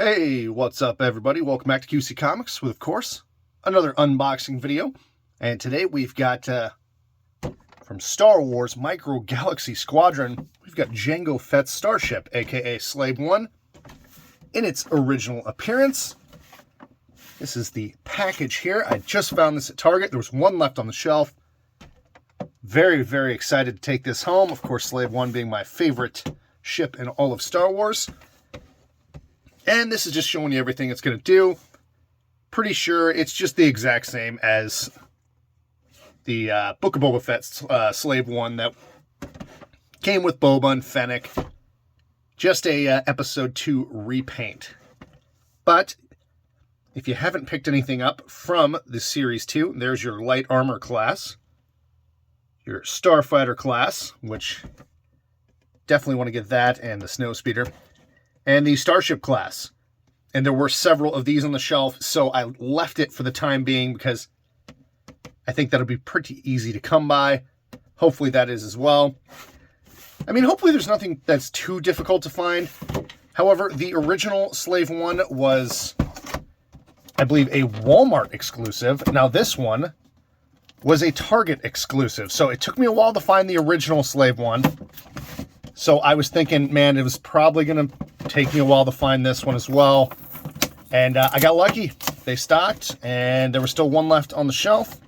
Hey, what's up everybody? Welcome back to QC Comics with, of course, another unboxing video. And today we've got, from Star Wars Micro Galaxy Squadron, we've got Jango Fett's starship, aka Slave 1, in its original appearance. This is the package here. I just found this at Target. There was one left on the shelf. Very, very excited to take this home. Of course, Slave 1 being my favorite ship in all of Star Wars. And this is just showing you everything it's going to do. Pretty sure it's just the exact same as the Book of Boba Fett's Slave 1 that came with Boba and Fennec. Just a Episode 2 repaint. But if you haven't picked anything up from the Series 2, there's your Light Armor class, your Starfighter class, which definitely want to get that, and the Snowspeeder, and the Starship class. And there were several of these on the shelf, so I left it for the time being because I think that'll be pretty easy to come by. Hopefully that is as well. I mean, hopefully there's nothing that's too difficult to find. However, the original Slave 1 was, I believe, a Walmart exclusive. Now this one was a Target exclusive. So it took me a while to find the original Slave 1. So I was thinking, man, it was probably going to take me a while to find this one as well. And I got lucky. They stocked, and there was still one left on the shelf.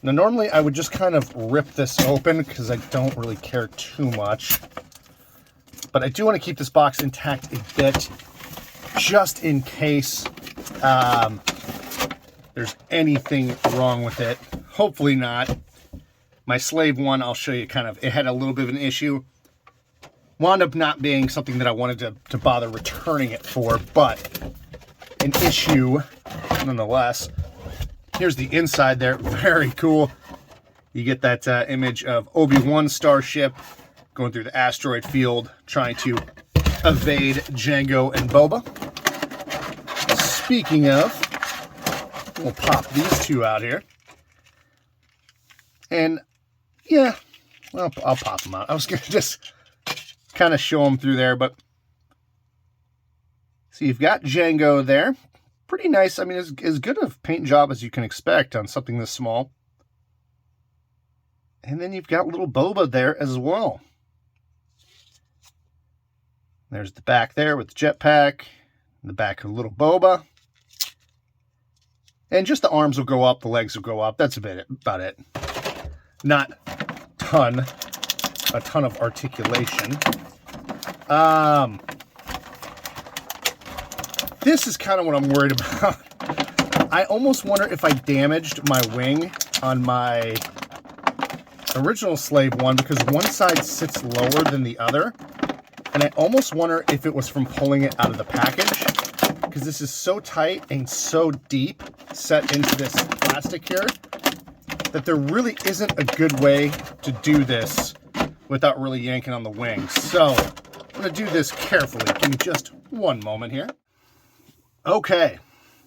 Now, normally I would just kind of rip this open because I don't really care too much. But I do want to keep this box intact a bit, just in case there's anything wrong with it. Hopefully not. My Slave 1, I'll show you kind of, it had a little bit of an issue. Wound up not being something that I wanted to bother returning it for, but an issue nonetheless. Here's the inside there. Very cool. You get that image of Obi-Wan starship going through the asteroid field, trying to evade Jango and Boba. Speaking of, we'll pop these two out here. And yeah, well, I'll pop them out. I was going to just kind of show them through there, but so you've got Jango there. Pretty nice. I mean, as good of a paint job as you can expect on something this small. And then you've got little Boba there as well. There's the back there with the jetpack, the back of little Boba. And just the arms will go up, the legs will go up. That's about it. Not a ton of articulation. This is kind of what I'm worried about. I almost wonder if I damaged my wing on my original Slave 1 because one side sits lower than the other. And I almost wonder if it was from pulling it out of the package, because this is so tight and so deep set into this plastic here that there really isn't a good way to do this without really yanking on the wings. So I'm going to do this carefully. Give me just one moment here. Okay,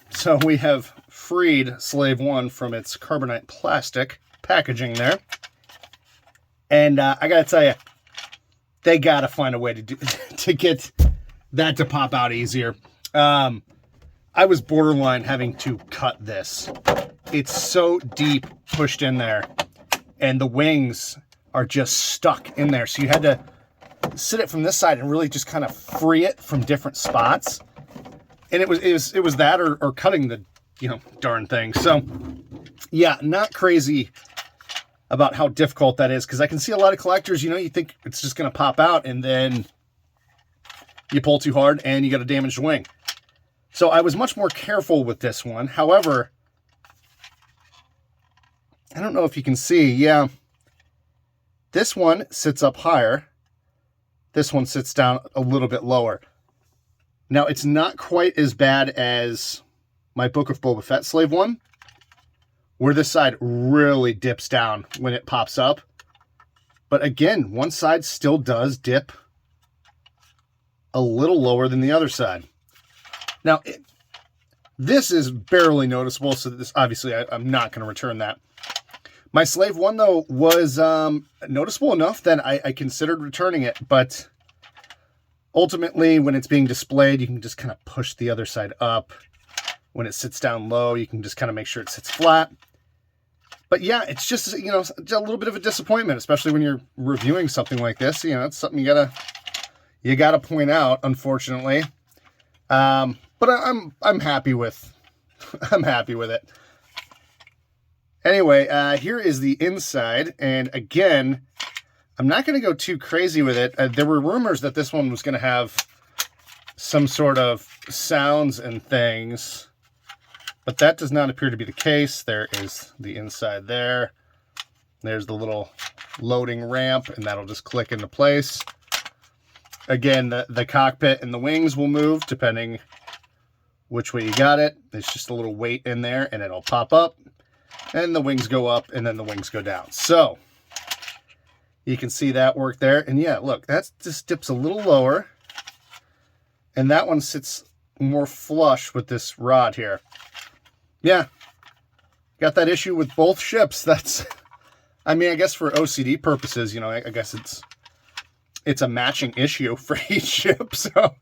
so we have freed Slave 1 from its carbonite plastic packaging there. And I got to tell you, they got to find a way to get that to pop out easier. I was borderline having to cut this. It's so deep pushed in there, and the wings are just stuck in there. So you had to sit it from this side and really just kind of free it from different spots. And it was that or cutting the, darn thing. So yeah, not crazy about how difficult that is, because I can see a lot of collectors, you think it's just going to pop out, and then you pull too hard and you got a damaged wing. So I was much more careful with this one. However, I don't know if you can see. Yeah, this one sits up higher. This one sits down a little bit lower. Now, it's not quite as bad as my Book of Boba Fett Slave 1, where this side really dips down when it pops up. But again, one side still does dip a little lower than the other side. Now, this is barely noticeable, so this obviously I'm not going to return that. My Slave 1, though, was noticeable enough that I considered returning it, but Ultimately, when it's being displayed, you can just kind of push the other side up. When it sits down low, you can just kind of make sure it sits flat. But yeah, it's just, a little bit of a disappointment, especially when you're reviewing something like this. It's something you gotta point out, unfortunately. But I'm happy with I'm happy with it. Anyway, here is the inside, and again, I'm not going to go too crazy with it. There were rumors that this one was going to have some sort of sounds and things, but that does not appear to be the case. There is the inside there. There's the little loading ramp, and that'll just click into place. Again, the cockpit and the wings will move depending which way you got it. There's just a little weight in there, and it'll pop up, and the wings go up, and then the wings go down. So you can see that work there. And yeah, look, that just dips a little lower, and that one sits more flush with this rod here. Yeah, got that issue with both ships. That's, I mean, I guess for OCD purposes, I guess it's a matching issue for each ship. So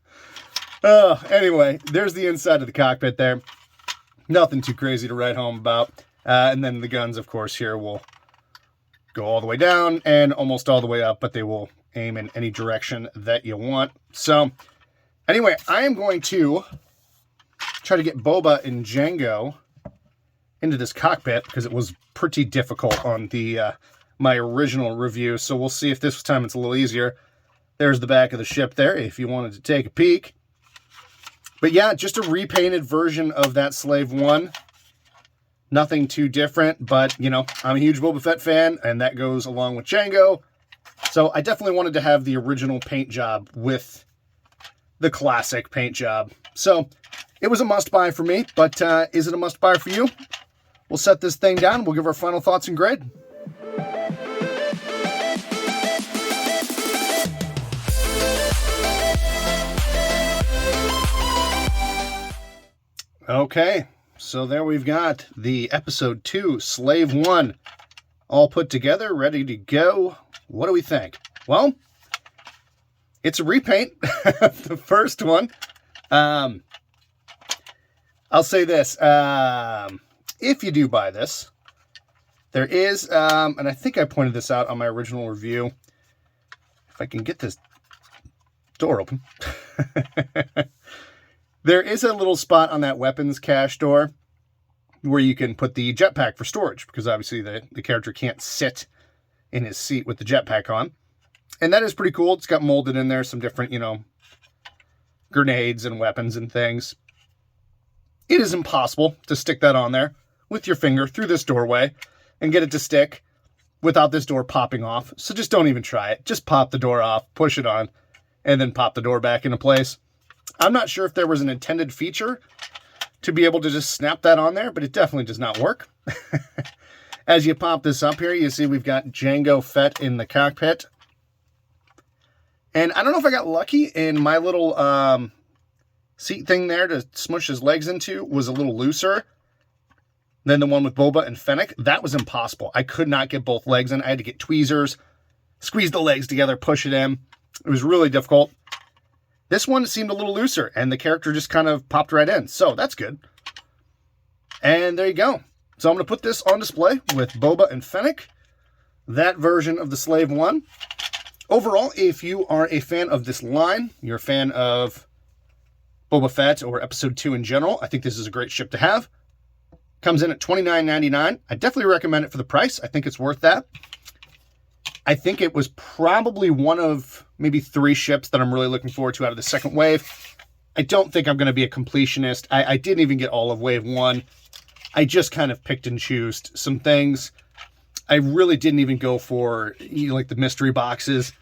anyway, there's the inside of the cockpit there. Nothing too crazy to write home about. And then the guns, of course, here will go all the way down and almost all the way up, but they will aim in any direction that you want. So anyway, I am going to try to get Boba and Jango into this cockpit because it was pretty difficult on the my original review. So we'll see if this time it's a little easier. There's the back of the ship there if you wanted to take a peek. But yeah, just a repainted version of that Slave 1. Nothing too different, but, I'm a huge Boba Fett fan, and that goes along with Jango. So I definitely wanted to have the original paint job with the classic paint job. So it was a must-buy for me, but is it a must-buy for you? We'll set this thing down. We'll give our final thoughts and grade. Okay, so there we've got the Episode 2 Slave 1 all put together, ready to go. What do we think? Well, it's a repaint of the first one. I'll say this. If you do buy this, there is, and I think I pointed this out on my original review. If I can get this door open. There is a little spot on that weapons cache door where you can put the jetpack for storage, because obviously the character can't sit in his seat with the jetpack on. And that is pretty cool. It's got molded in there some different, grenades and weapons and things. It is impossible to stick that on there with your finger through this doorway and get it to stick without this door popping off. So just don't even try it. Just pop the door off, push it on, and then pop the door back into place. I'm not sure if there was an intended feature to be able to just snap that on there, but it definitely does not work. As you pop this up here, you see we've got Jango Fett in the cockpit. And I don't know if I got lucky, in my little seat thing there to smush his legs into was a little looser than the one with Boba and Fennec. That was impossible. I could not get both legs in. I had to get tweezers, squeeze the legs together, push it in. It was really difficult. This one seemed a little looser, and the character just kind of popped right in. So that's good. And there you go. So I'm going to put this on display with Boba and Fennec. That version of the Slave 1. Overall, if you are a fan of this line, you're a fan of Boba Fett or Episode 2 in general, I think this is a great ship to have. Comes in at $29.99. I definitely recommend it for the price. I think it's worth that. I think it was probably one of maybe 3 ships that I'm really looking forward to out of the second wave. I don't think I'm going to be a completionist. I didn't even get all of Wave 1. I just kind of picked and chose some things. I really didn't even go for like the mystery boxes.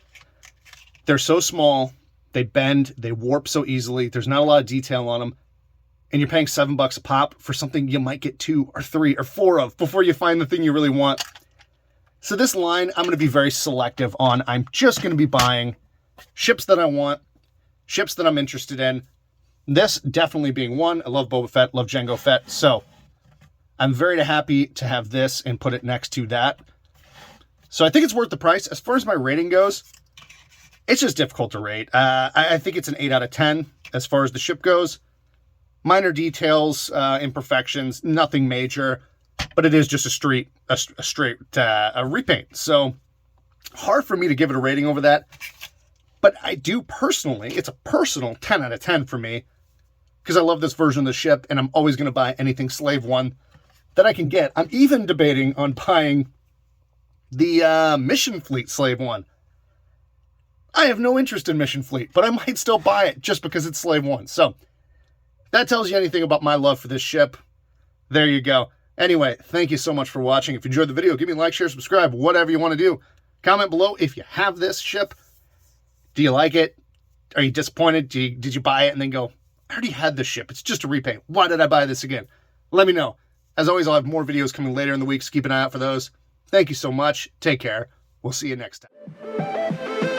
They're so small. They bend. They warp so easily. There's not a lot of detail on them. And you're paying $7 a pop for something you might get 2 or 3 or 4 of before you find the thing you really want. So this line, I'm going to be very selective on. I'm just going to be buying ships that I want, ships that I'm interested in. This definitely being one. I love Boba Fett, love Jango Fett. So I'm very happy to have this and put it next to that. So I think it's worth the price. As far as my rating goes, It's just difficult to rate. I think it's an 8 out of 10 as far as the ship goes. Minor details, imperfections, nothing major, but it is just a straight repaint. So hard for me to give it a rating over that. But I do personally, it's a personal 10 out of 10 for me, because I love this version of the ship, and I'm always going to buy anything Slave 1 that I can get. I'm even debating on buying the Mission Fleet Slave 1. I have no interest in Mission Fleet, but I might still buy it just because it's Slave 1. So, if that tells you anything about my love for this ship, there you go. Anyway, thank you so much for watching. If you enjoyed the video, give me a like, share, subscribe, whatever you want to do. Comment below if you have this ship. Do you like it? Are you disappointed? Did you buy it and then go, I already had this ship. It's just a repaint. Why did I buy this again? Let me know. As always, I'll have more videos coming later in the week, so keep an eye out for those. Thank you so much. Take care. We'll see you next time.